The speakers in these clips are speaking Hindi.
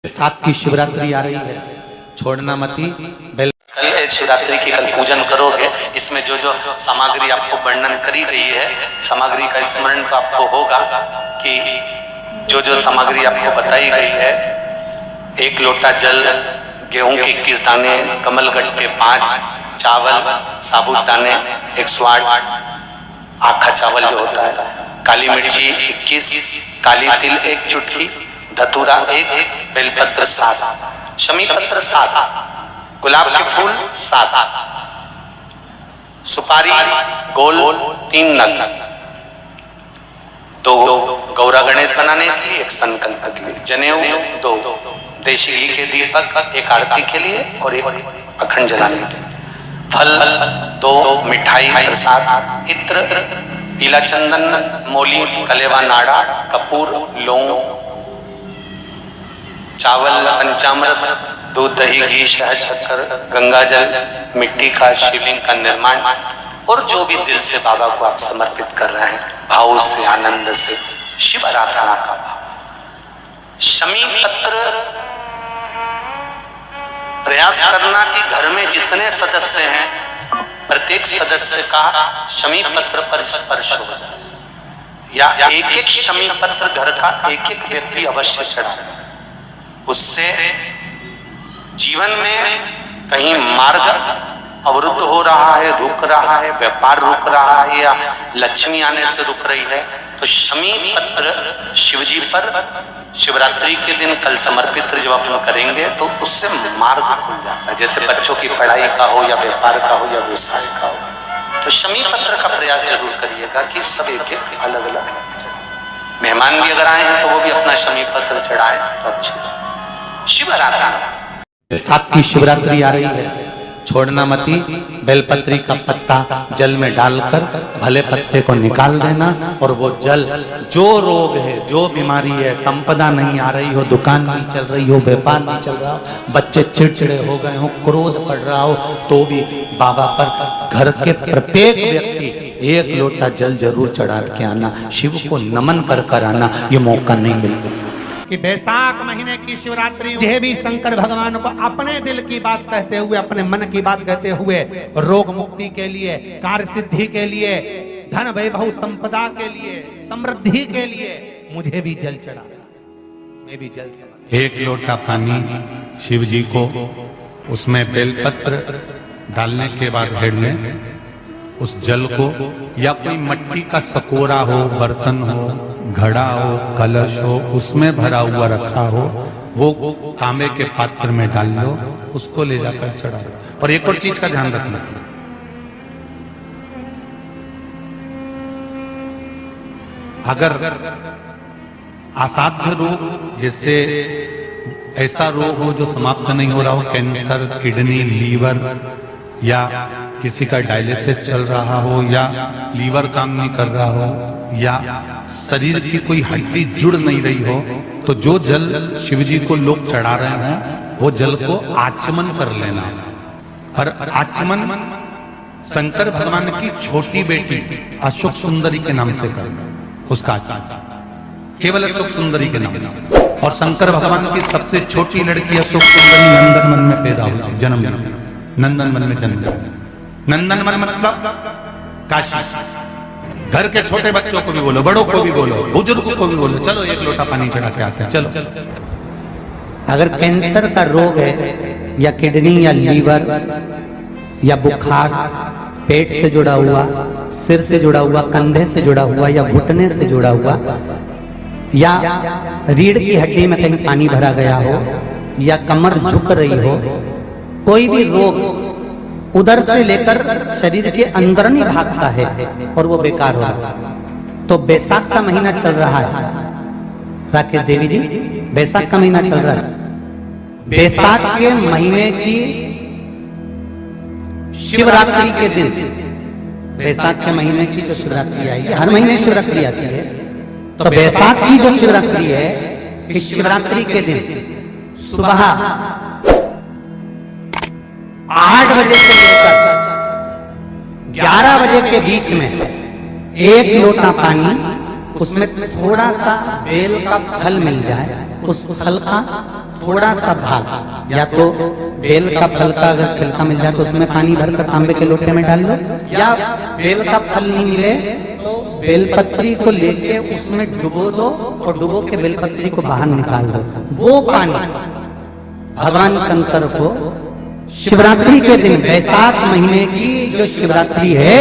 साथ की शिवरात्रि आ रही है, छोड़ना मती। कल शिवरात्रि की कल पूजन करोगे, इसमें जो जो सामग्री आपको वर्णन करी गई है, सामग्री का स्मरण तो आपको होगा कि जो जो सामग्री आपको बताई गई है, 1 लोटा जल, गेहूं के 21 दाने, कमलगट्टे 5, चावल साबुदाने 108, आखा चावल जो होता है, काली मिर्ची 21, काली तिल 1 चुटकी, धतूरा 1, बेलपत्र 7, शमी पत्र 7, गुलाब के फूल 7, सुपारी गोल 3 नग, 2 गौरा गणेश बनाने के लिए, 1 संकल्प के लिए, जनेऊ 2, देशी घी के दीपक 1 आरती के लिए और 1 अखंड जलाने के लिए, फल 2, मिठाई प्रसाद, इत्र, पीला चंदन, मोली, कलेवा नाड़ा, कपूर, लौंग, चावल, पंचामृत, दूध, दही, घी, शहद, शक्कर, गंगा जल, मिट्टी का शिवलिंग का निर्माण, और जो भी दिल से बाबा को आप समर्पित कर रहे हैं, भाव से, आनंद से, शिव आराधना का भाव। शमी पत्र प्रयास करना कि घर में जितने सदस्य हैं, प्रत्येक सदस्य का शमी पत्र पर स्पर्श हो जाए, या एक शमी पत्र घर का एक व्यक्ति अवश्य चढ़ाए। उससे जीवन में कहीं मार्ग अवरुद्ध हो रहा है, रुक रहा है, व्यापार रुक रहा है, या लक्ष्मी आने से रुक रही है, तो शमी पत्र शिवजी पर शिवरात्रि के दिन कल समर्पित जब आप लोग करेंगे तो उससे मार्ग खुल जाता है। जैसे बच्चों की पढ़ाई का हो, या व्यापार का हो, या व्यवसाय का हो, तो शमी पत्र का प्रयास जरूर करिएगा कि सब एक अलग अलग। मेहमान भी अगर आए हैं तो वो भी अपना शमी पत्र चढ़ाए तो अच्छी शिव आराधना। साथ की शिवरात्रि आ रही है, छोड़ना मती। बेलपत्री का पत्ता जल में डालकर भले पत्ते को निकाल देना, और वो जल, जो रोग है, जो बीमारी है, संपदा नहीं आ रही हो, दुकान नहीं चल रही हो, व्यापार नहीं चल रहा हो, बच्चे चिड़चिड़े हो गए हो, क्रोध पड़ रहा हो, तो भी बाबा पर घर के प्रत्येक व्यक्ति 1 लोटा जल जरूर चढ़ा के आना, शिव को नमन कर कर आना। ये मौका नहीं मिलता कि बैसाख महीने की शिवरात्रि यह भी शंकर भगवान को अपने दिल की बात कहते हुए, अपने मन की बात कहते हुए, रोग मुक्ति के लिए, कार्य सिद्धि के लिए, धन वैभव संपदा के लिए, समृद्धि के लिए मुझे भी जल चढ़ा, मैं भी जल चढ़ा। 1 लोटा पानी शिव जी को, उसमें बेलपत्र डालने के बाद हेड में उस जल को, या कोई मिट्टी का सकोरा हो, बर्तन हो, घड़ा हो, कलश हो, उसमें भरा हुआ रखा हो, वो तांबे के पात्र में डाल लो, उसको ले जाकर चढ़ा लो। और एक और चीज का ध्यान रखना, अगर असाध्य रोग, जैसे ऐसा रोग हो जो समाप्त नहीं हो रहा हो, कैंसर, किडनी, लीवर, या किसी का डायलिसिस चल रहा हो, या लीवर काम नहीं कर रहा हो, या शरीर की कोई हड्डी जुड़ नहीं रही हो, तो जो जल शिवजी को लोग चढ़ा रहे हैं, वो जल को आचमन कर लेना। और आचमन शंकर भगवान की छोटी बेटी अशोक सुंदरी के नाम से करना, उसका आचमन केवल अशोक सुंदरी के नाम से। और शंकर भगवान की सबसे छोटी लड़की अशोक सुंदरी नंदन वन में पैदा हुई, जन्म ली, नंदन वन में जन्म। नंदन वन मतलब काशी। घर के छोटे बच्चों को भी बोलो, बड़ों को भी बोलो, बुजुर्गों को भी बोलो, चलो 1 लोटा पानी चढ़ा के आते हैं, चलो। अगर कैंसर का रोग है, या किडनी, या लीवर, या बुखार, पेट से जुड़ा हुआ, सिर से जुड़ा हुआ, कंधे से जुड़ा हुआ, या घुटने से जुड़ा हुआ, या रीढ़ की हड्डी में कहीं पानी भरा गया हो, या कमर झुक रही हो, कोई भी रोग उधर से लेकर शरीर के अंदर नहीं भागता है और वो बेकार हो रहा है, तो बैसाख का महीना चल रहा है राकेश देवी जी, बैसाख का महीना चल रहा है। बैसाख के महीने की शिवरात्रि के दिन, बैसाख के महीने की जो शिवरात्रि आई है, हर महीने शिवरात्रि आती है, तो बैसाख की जो शिवरात्रि है, इस शिवरात्रि के दिन सुबह 8 बजे से लेकर 11 बजे के बीच में 1 लोटा पानी, उसमें थोड़ा सा बेल का फल मिल जाए, उस फल का थोड़ा सा भाग, या तो बेल का फल का अगर छिलका मिल जाए तो उसमें पानी भरकर तांबे के लोटे में डाल लो, या बेल का फल नहीं मिले तो बेलपत्री को लेके उसमें डुबो दो और डुबो के बेलपत्री को बाहर निकाल दो। वो पानी भगवान शंकर को शिवरात्रि के दिन, वैशाख महीने की जो शिवरात्रि है,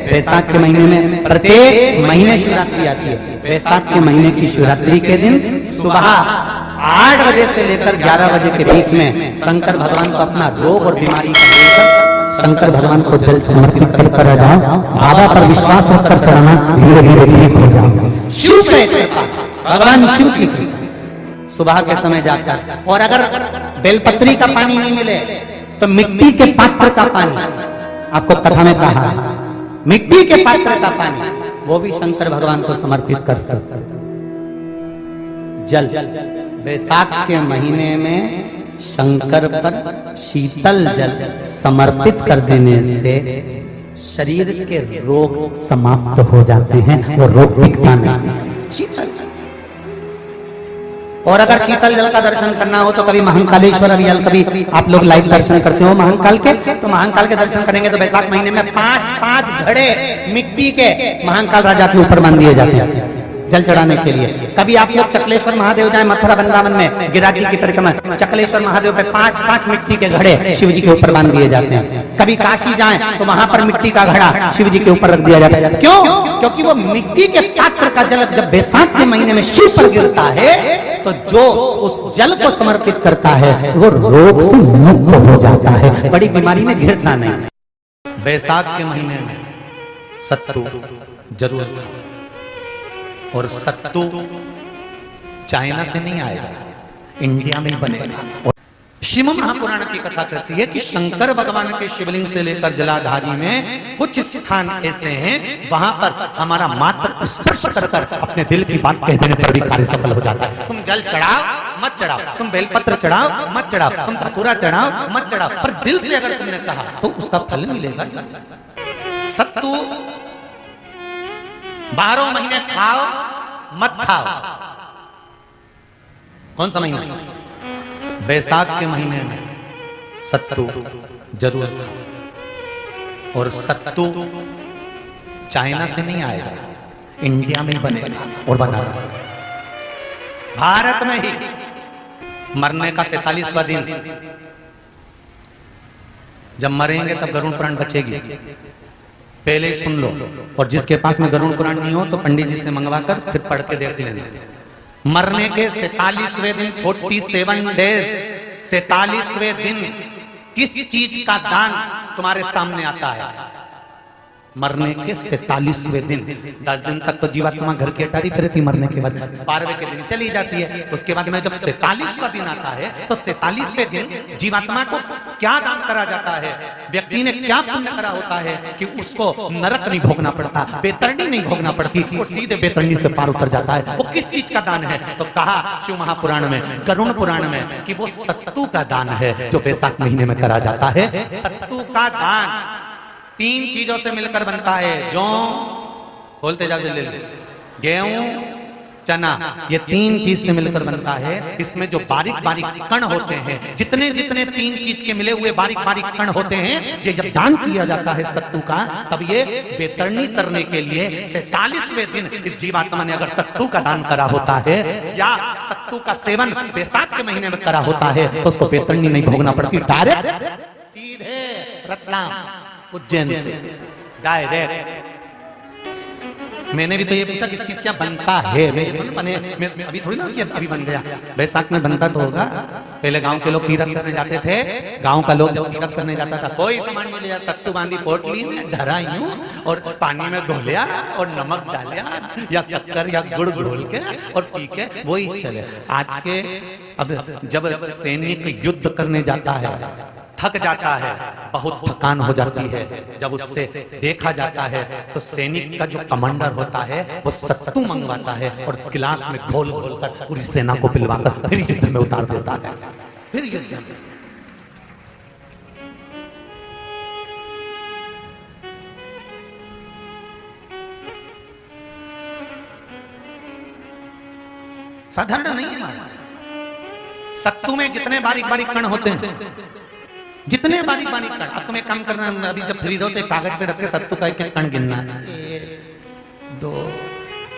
वैशाख के महीने में प्रत्येक महीने शिवरात्रि आती है, वैशाख के महीने की शिवरात्रि के दिन सुबह 8 बजे से लेकर 11 बजे के बीच में शंकर भगवान को अपना रोग और बीमारी का लेकर शंकर भगवान को जल समर्पित कर जाओ। बाबा पर विश्वास रखकर चढ़ाना, धीरे धीरे ठीक हो जाओ। शिव पे कृपा, भगवान शिव की सुबह के समय जाकर। और अगर बेलपत्री का पानी नहीं मिले तो मिट्टी के पात्र का पानी, आपको कथा में कहा है, मिट्टी के पात्र का पानी वो भी शंकर भगवान को समर्पित कर सकते। जल वैशाख के महीने में शंकर पर शीतल जल समर्पित कर देने से शरीर के रोग समाप्त हो जाते हैं, वो रोग टिकता नहीं। शीतल, और अगर शीतल जल का दर्शन करना हो तो कभी महाकालेश्वर अभियान, कभी आप लोग लाइव दर्शन करते हो महाकाल के, तो महाकाल के दर्शन करेंगे तो वैशाख महीने में 5-5 घड़े मिट्टी के महाकाल राजा के ऊपर बांध दिए जाते हैं जल चढ़ाने के लिए। कभी आप लोग चकलेश्वर महादेव जाए, मथुरा वृंदावन में गिरिराज जी की परिक्रमा, चकलेश्वर महादेव पे 5-5 मिट्टी के घड़े शिव जी के ऊपर बांध दिए जाते हैं। कभी काशी जाएं तो वहां पर मिट्टी का घड़ा शिव जी के ऊपर रख दिया जाता है। क्यों? क्योंकि वो मिट्टी के पात्र का जल जब वैशाख के महीने में शिव पर गिरता है तो जो उस जल को समर्पित करता है वो रोग से मुक्त हो जाता है, बड़ी बीमारी में घिरता नहीं। वैशाख के महीने में सत्तू जरूर खाओ, और सत्तू चाइना से नहीं आएगा, इंडिया में बनेगा। और श्रीमद् महापुराण की कथा कहती है कि शंकर भगवान के शिवलिंग से लेकर जलाधारी में कुछ स्थान ऐसे हैं वहां पर हमारा मात्र स्पर्श कर अपने दिल की बात कह देने पर भी कार्य सफल हो जाता है। तुम जल चढ़ाओ मत चढ़ाओ, तुम बेलपत्र चढ़ाओ मत चढ़ाओ, तुम धतूरा चढ़ाओ मत चढ़ाओ, पर दिल से अगर तुमने कहा तो उसका फल मिलेगा। सत्तू 12 महीने खाओ मत खाओ। कौन सा महीना? वैशाख के महीने में सत्तू जरूर खाओ, और सत्तू चाइना से नहीं आएगा, इंडिया में बनेगा और बना रहा। भारत में ही मरने का 47वां दिन, जब मरेंगे तब गरुड़ पुराण बचेगी, पहले ही सुन लो। और जिसके पास में गरुड़ पुराण नहीं हो तो पंडित जी से मंगवा कर फिर पढ़ के देख लेना। मरने के 47वें दिन, 47 डेज, 47वें दिन किस चीज का दान तुम्हारे सामने आता है? मरने के 47वें दिन। 10 दिन तक तो जीवात्मा घर की अटारी फिरती, मरने के बाद 12वें के दिन चली जाती है। उसके बाद में जब 47वां दिन आता है तो 47वें दिन जीवात्मा को क्या दान करा जाता है? व्यक्ति ने क्या पुण्य करा होता है कि उसको नरक नहीं भोगना पड़ता, बेतरणी नहीं भोगना पड़ती, और सीधे बेतरणी से पार उतर जाता है। वो किस चीज का दान है? तो कहा शिव महापुराण में, गरुड़ पुराण में, कि वो सत्तू का दान है जो वैशाख महीने में करा जाता है। सत्तू का दान 3 चीजों से मिलकर बनता है। जौ, बोलते जाओ जल्दी, गेहूं, चना, ये 3 चीज से मिलकर बनता है। इसमें जो बारीक बारीक कण होते हैं, जितने जितने 3 चीज के मिले हुए बारीक बारीक कण होते हैं, ये जब दान किया जाता है सत्तू का, तब ये बेतरणी तरने के लिए 47वें दिन इस जीवात्मा ने अगर सत्तू का दान करा होता है या सत्तू का सेवन वैशाख के महीने में करा होता है तो उसको बेतरणी नहीं भोगना पड़ती, डायरेक्ट सीधे रतलाम उज्जैन से डायरेक्ट। मैंने भी तो ये पूछा किस किस क्या बनता है, मैं अभी थोड़ी ना कि अभी बन गया। वैशाख में बनता तो होगा। पहले गांव के लोग तीरथ करने जाते थे, गांव का लोग जब तीरथ करने जाता था कोई सामान नहीं ले जाता, सत्तू बांधी पोटली में धरा यूं और पानी में घोलिया और नमक डालिया या शक्कर या गुड़ घोल के और पी के वही चले। आज के अब जब सैनिक युद्ध करने जाता है, थक जाता है, बहुत थकान हो जाती है, जब उससे देखा जाता है तो सैनिक का जो कमांडर होता है वो सत्तू मंगवाता है और गिलास में घोल घोल कर पूरी सेना को पिलवाकर फिर युद्ध में उतार देता है। फिर युद्ध में साधारण नहीं है महाराज, सत्तू में जितने बारीक बारीक कण होते हैं, जितने बारीक बारीक कण, अब तुम्हें काम करना, अभी जब फ्री हो तो एक कागज पे रख के सत्तू का एक कण गिनना, 1 2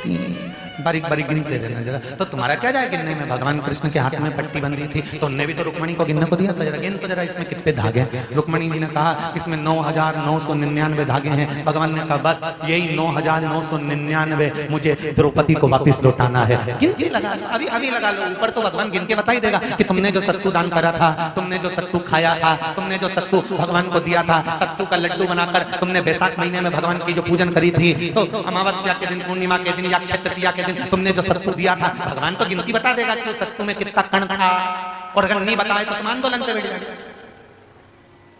3 बारीक बारीक गिनते रहना जरा। तो तुम्हारा क्या जाए गिनने में? भगवान कृष्ण के हाथ में पट्टी बंधी थी तो उनने भी तो रुक्मणी को गिनने को दिया था, जरा गिन तो जरा इसमें कितने धागे हैं। रुक्मणी जी ने कहा इसमें 9,999 धागे हैं। भगवान ने कहा बस यही 9,999 मुझे द्रौपदी को वापिस लौटाना है। गिनती लगा लो, अभी अभी लगा लो, ऊपर तो भगवान गिन के बता ही देगा कि तुमने जो सत्तू दान करा था, तुमने जो सत्तू खाया था, तुमने जो सत्तू भगवान को दिया था, सत्तू का लड्डू बनाकर तुमने बैसाख महीने में भगवान की जो पूजन करी थी, तो अमावस्या के दिन, पूर्णिमा के दिन या अक्षय तृतीया के दिन तुमने जो सत्तू दिया था, भगवान तो गिनती बता देगा कि उस सत्तू में कितना कण था। और अगर नहीं बताए तो तुम आंदोलन पे बैठ जाएंगे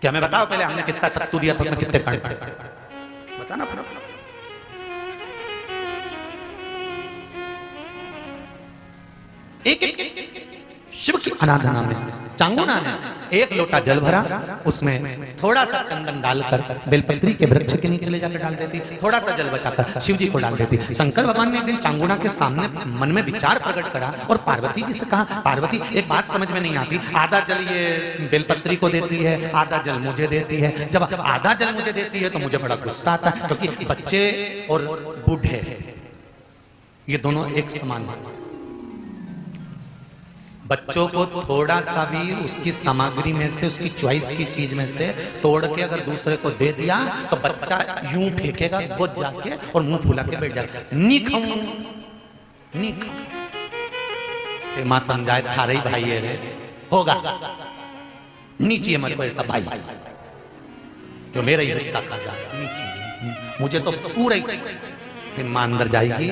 कि हमें बताओ पहले हमने कितना सत्तू दिया था, उसमें कितने कण थे, बताना पड़ेगा। एक शिव की आराधना में चांगुना ने 1 लोटा जल भरा, उसमें थोड़ा सा चंदन डालकर बेलपत्री के वृक्ष के नीचे ले जाकर डाल देती, थोड़ा सा जल बचाकर शिव जी को डाल देती। शंकर भगवान ने एक दिन चांगुना के सामने मन में विचार प्रकट करा और पार्वती जी से कहा, पार्वती एक बात समझ में नहीं आती, आधा जल ये बेलपत्री को देती है, आधा जल मुझे देती है। जब आधा जल मुझे देती है तो मुझे बड़ा गुस्सा आता है, क्योंकि बच्चे और बूढ़े ये दोनों एक समान हैं। बच्चों को थोड़ा सा भी उसकी सामग्री में से, उसकी चॉइस की चीज में से तोड़ के अगर दूसरे को दे दिया तो बच्चा यूं फेंकेगा, वो जाके और मुंह फुला के बैठ जाएगा, नहीं खाऊं, नहीं खाऊं। मां समझाए थारे ही भाई है रे, होगा नीचे मत को ऐसा भाई जो मेरा ही हिस्सा खा जाए, मुझे तो पूरा ही। फिर मां अंदर जाएगी,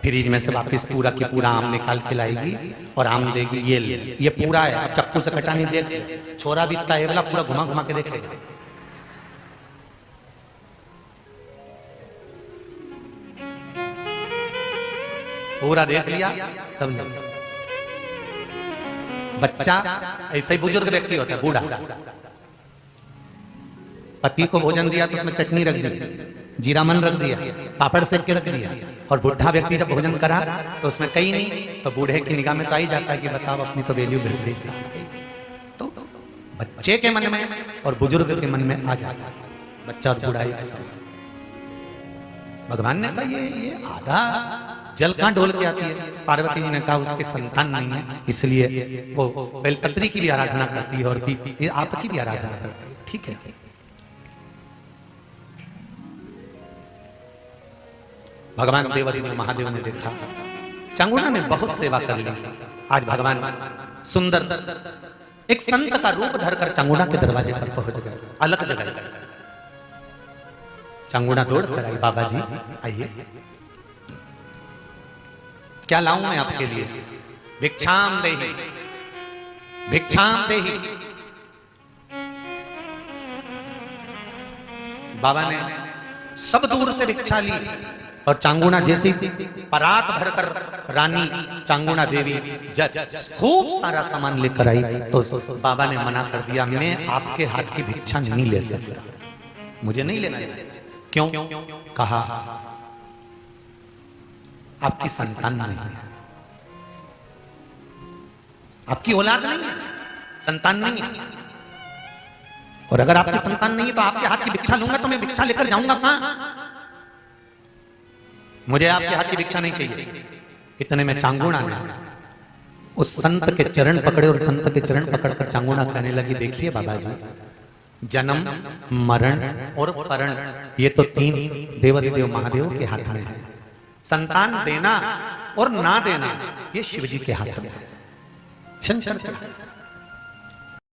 फ्रिज में से वापस पूरा की पूरा आम निकाल के लाएगी और आम देगी, ये ले, ये पूरा है, अब चक्कू से कटा नहीं देगी। छोरा भी इतना है वाला, पूरा घुमा घुमा के देखेगा। पूरा देख लिया तब नहीं। बच्चा ऐसा ही बुजुर्ग व्यक्ति होता है, बूढ़ा, पति को भोजन दिया तो उसमें चटनी रख दी, जीरा मन रख दिया, पापड़ सेक के रख दिया, और बुढ़ा व्यक्ति जब भोजन करा तो उसमें कहीं नहीं, तो बूढ़े की निगाह में तो आ ही जाता है कि बताओ अपनी तो वैल्यू घस गई। तो बच्चे के मन में और बुजुर्ग के मन में आ जाता है, बच्चा और बूढ़ा एक साथ। भगवान ने कहा ये आधा जल कहां डोल के आती है? पार्वती जी ने कहा उसके संतान नहीं है, इसलिए वो बेलपत्री की भी आराधना करती है और आपकी भी आराधना करती है। ठीक है, भगवान देवादिदेव महादेव ने देखा चांगुना ने बहुत सेवा कर ली। आज भगवान सुंदर एक संत का रूप धरकर चांगुना के दरवाजे पर पहुंच गए, अलग जगह। चांगुना दौड़ कर आई, बाबा जी आइए, क्या लाऊं मैं आपके लिए? भिक्षाम देहि, भिक्षाम देहि। बाबा ने सब दूर से भिक्षा ली और चांगुना जैसी परात भरकर रानी चांगुना देवी खूब सारा सामान लेकर आई, तो बाबा ने मना कर दिया, मैं आपके हाथ की भिक्षा नहीं ले सकता, मुझे नहीं लेना। क्यों? कहा आपकी संतान नहीं है, आपकी औलाद नहीं है, संतान नहीं है, और अगर आपकी संतान नहीं है तो आपके हाथ की भिक्षा लूंगा तो मैं भिक्षा लेकर जाऊंगा कहां? मुझे आपके हाथ की भिक्षा नहीं चाहिए। इतने में चांगुना ने उस संत के चरण पकड़े और संत के चरण पकड़कर चांगुना कहने लगी, देखिए बाबा जी, जन्म, मरण और परण ये तो 3 देवादिदेव महादेव के हाथ में है। संतान देना और ना देना ये शिव जी के हाथ में है, शंकर के हाथ में।